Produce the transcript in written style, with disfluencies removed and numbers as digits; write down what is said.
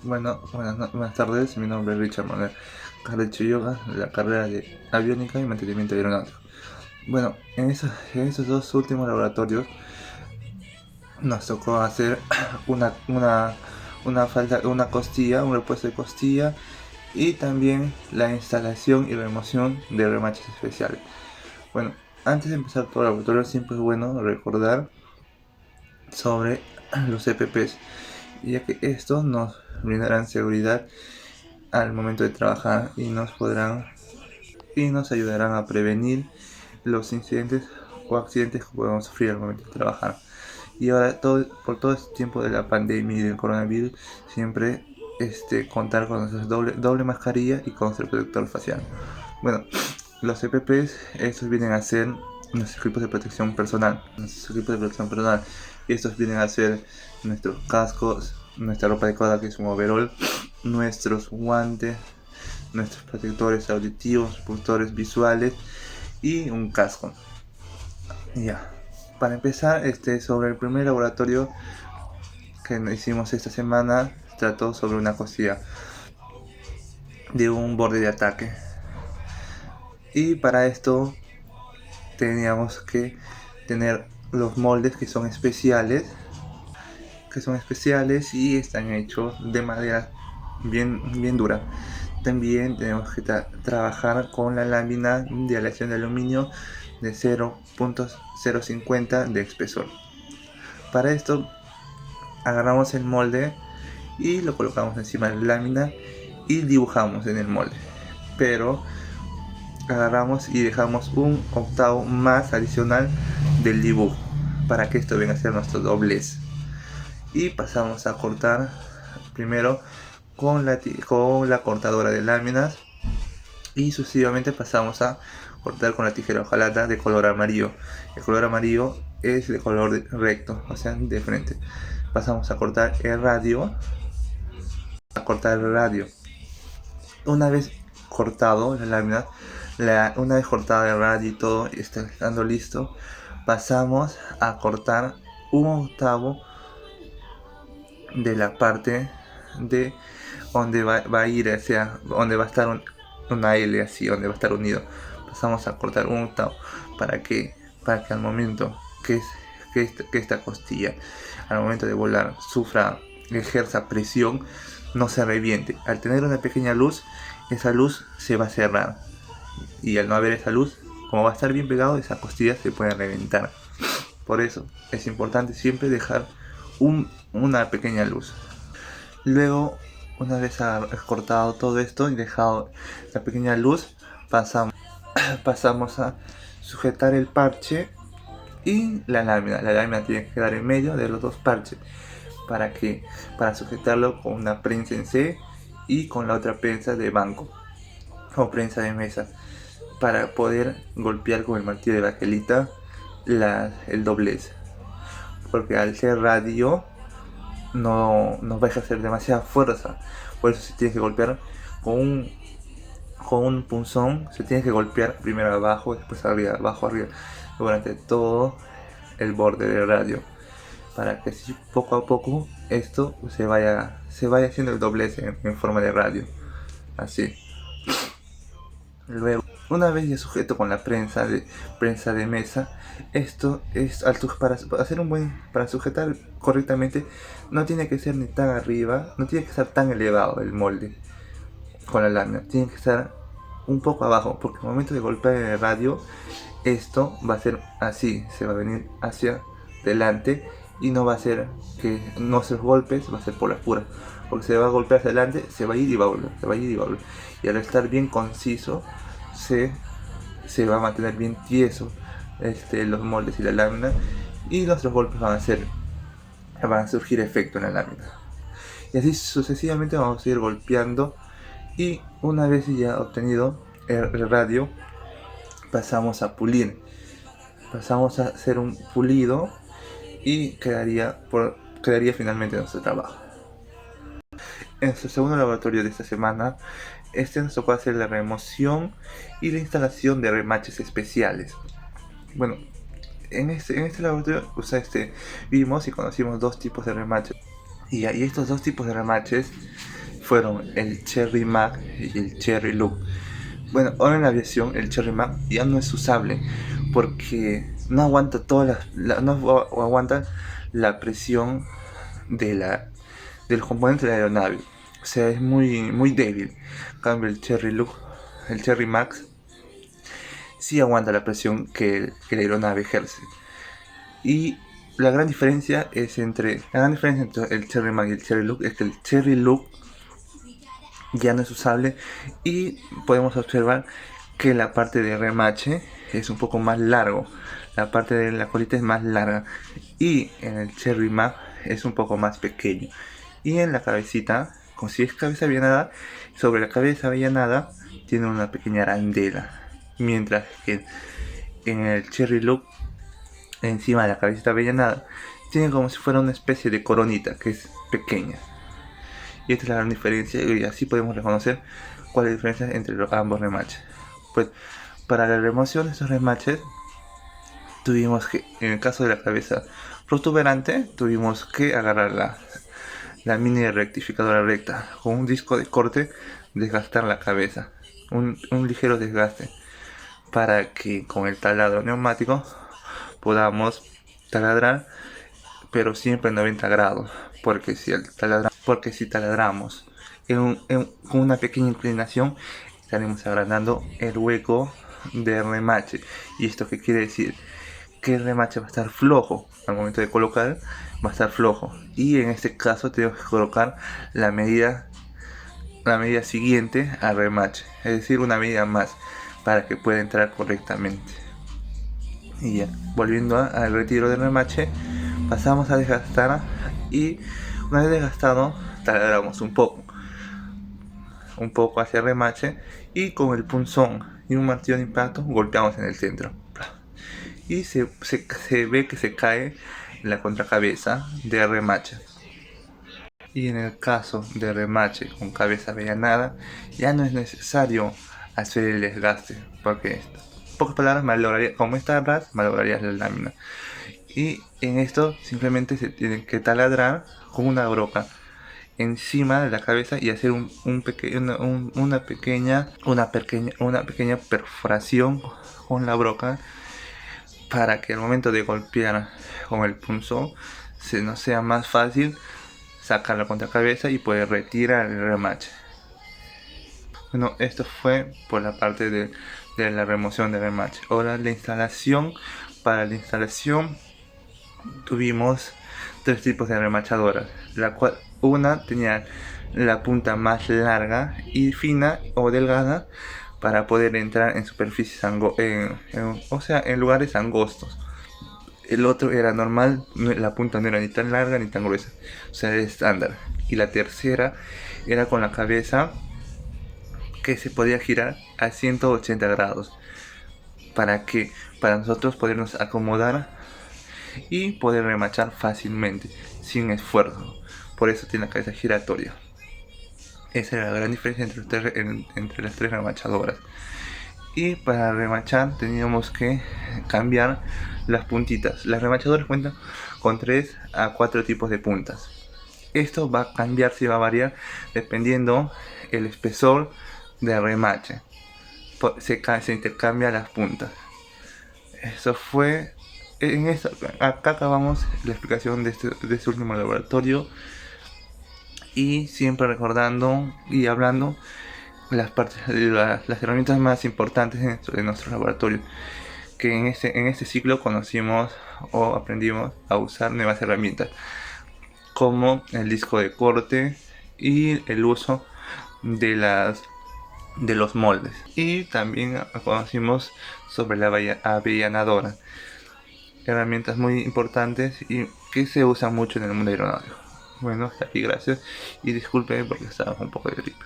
Buenas tardes, mi nombre es Richard Manuel Carrecho Yoga, de la carrera de Aviónica y Mantenimiento Aeronáutico. Bueno, en esos dos últimos laboratorios nos tocó hacer una costilla, un repuesto de costilla y también la instalación y remoción de remaches especiales. Bueno, antes de empezar todo el laboratorio siempre es bueno recordar sobre los EPPs, ya que estos nos brindarán seguridad al momento de trabajar y nos ayudarán a prevenir los incidentes o accidentes que podemos sufrir al momento de trabajar. Y ahora por todo este tiempo de la pandemia y del coronavirus, siempre contar con nuestra doble mascarilla y con nuestro protector facial. Bueno, los EPPs, estos vienen a ser nuestros equipos de protección personal. Y estos vienen a ser nuestros cascos, nuestra ropa adecuada que es un overall, nuestros guantes, nuestros protectores auditivos, protectores visuales y un casco. Ya. Para empezar, sobre el primer laboratorio que hicimos esta semana, trató sobre una costilla de un borde de ataque. Y para esto teníamos que tener los moldes que son especiales y están hechos de madera bien dura. También tenemos que trabajar con la lámina de aleación de aluminio de 0.050 de espesor. Para esto agarramos el molde y lo colocamos encima de la lámina y dibujamos en el molde, pero agarramos y dejamos un octavo más adicional del dibujo para que esto venga a ser nuestro doblez. Y pasamos a cortar primero con la cortadora de láminas y sucesivamente pasamos a cortar con la tijera hojalata de color amarillo. El color amarillo es de color recto, o sea, de frente. Pasamos a cortar el radio. Una vez cortado la lámina, una vez cortada el radio y todo estando listo, pasamos a cortar un octavo de la parte de donde va a ir, o sea, donde va a estar una L así, donde va a estar unido. Pasamos a cortar un octavo para que al momento que esta costilla, al momento de volar, ejerza presión, no se reviente. Al tener una pequeña luz, esa luz se va a cerrar. Y al no haber esa luz, como va a estar bien pegado, esa costilla se puede reventar. Por eso es importante siempre dejar una pequeña luz. Luego, una vez cortado todo esto y dejado la pequeña luz, pasamos a sujetar el parche y la lámina. La lámina tiene que quedar en medio de los dos parches para sujetarlo con una prensa en C y con la otra prensa de banco o prensa de mesa, para poder golpear con el martillo de bajelita el doblez, porque al ser radio no va a ejercer demasiada fuerza. Por eso se tiene que golpear con un punzón. Se tiene que golpear primero abajo, después arriba, abajo, arriba, durante todo el borde del radio, para que así poco a poco esto se vaya haciendo el doblez en forma de radio, así. Luego, una vez ya sujeto con la prensa de mesa, esto es para sujetar correctamente, no tiene que ser ni tan arriba, no tiene que estar tan elevado el molde con la lámina, tiene que estar un poco abajo, porque al momento de golpear el radio, esto va a ser así, se va a venir hacia delante y no va a ser que nuestros golpes va a ser por las puras, porque se va a golpear hacia adelante, se va a ir y va a volver, y al estar bien conciso se va a mantener bien tieso los moldes y la lámina, y nuestros golpes van a surgir efecto en la lámina, y así sucesivamente vamos a ir golpeando. Y una vez ya obtenido el radio, pasamos a pulir, pasamos a hacer un pulido y quedaría finalmente nuestro trabajo. En nuestro segundo laboratorio de esta semana, nos tocó hacer la remoción y la instalación de remaches especiales. Bueno, en este laboratorio vimos y conocimos dos tipos de remaches. Y estos dos tipos de remaches fueron el Cherry Mag y el Cherry Loop. Bueno, ahora en la aviación el Cherry Mag ya no es usable porque no aguanta no aguanta la presión de del componente de la aeronave. O sea, es muy débil. En cambio el Cherry Max, sí aguanta la presión que la aeronave ejerce. Y la gran diferencia entre el Cherry Mag y el Cherry Loop es que el Cherry Loop ya no es usable y podemos observar que la parte de remache es un poco más largo, la parte de la colita es más larga, y en el Cherry Mag es un poco más pequeño, y en la cabecita, como si es cabeza avellanada, sobre la cabeza avellanada tiene una pequeña arandela, mientras que en el Cherry Loop, encima de la cabecita avellanada, tiene como si fuera una especie de coronita que es pequeña. Y esta es la gran diferencia, y así podemos reconocer cuál es la diferencia entre ambos remaches. Pues para la remoción de estos remaches tuvimos que, en el caso de la cabeza protuberante, tuvimos que agarrar la mini rectificadora recta con un disco de corte, desgastar la cabeza, un ligero desgaste, para que con el taladro neumático podamos taladrar, pero siempre en 90 grados, porque si taladramos con una pequeña inclinación, estaremos agrandando el hueco de remache. ¿Y esto qué quiere decir? Que el remache va a estar flojo al momento de colocar, va a estar flojo, y en este caso tenemos que colocar la medida siguiente al remache, es decir, una medida más para que pueda entrar correctamente. Y ya, volviendo al retiro del remache, pasamos a desgastar, y una vez desgastado taladramos un poco hacia el remache, y con el punzón y un martillo de impacto golpeamos en el centro, y se ve que se cae la contracabeza de remache. Y en el caso de remache con cabeza avellanada, ya no es necesario hacer el desgaste, porque en pocas palabras, como está ras, malograrías la lámina. Y en esto simplemente se tiene que taladrar con una broca encima de la cabeza y hacer una pequeña perforación con la broca, para que al momento de golpear con el punzón nos sea más fácil sacar la contracabeza y poder retirar el remache. Bueno, esto fue por la parte de la remoción del remache. Ahora la instalación. Para la instalación tuvimos tres tipos de remachadoras, la cual una tenía la punta más larga y fina o delgada para poder entrar en superficies en lugares angostos. El otro era normal, la punta no era ni tan larga ni tan gruesa, o sea, era estándar. Y la tercera era con la cabeza que se podía girar a 180 grados, para nosotros podernos acomodar y poder remachar fácilmente, sin esfuerzo. Por eso tiene la cabeza giratoria. Esa era la gran diferencia entre las tres remachadoras. Y para remachar teníamos que cambiar las puntitas. Las remachadoras cuentan con 3 a 4 tipos de puntas. Esto va a cambiarse y va a variar dependiendo el espesor de remache. Se intercambian las puntas. Eso fue acá acabamos la explicación de este último laboratorio, y siempre recordando y hablando las herramientas más importantes de nuestro laboratorio, que en este ciclo conocimos o aprendimos a usar nuevas herramientas como el disco de corte y el uso de los moldes, y también conocimos sobre la avellanadora, herramientas muy importantes y que se usan mucho en el mundo aeronáutico. Bueno, hasta aquí, gracias, y disculpen porque estaba un poco de gripe.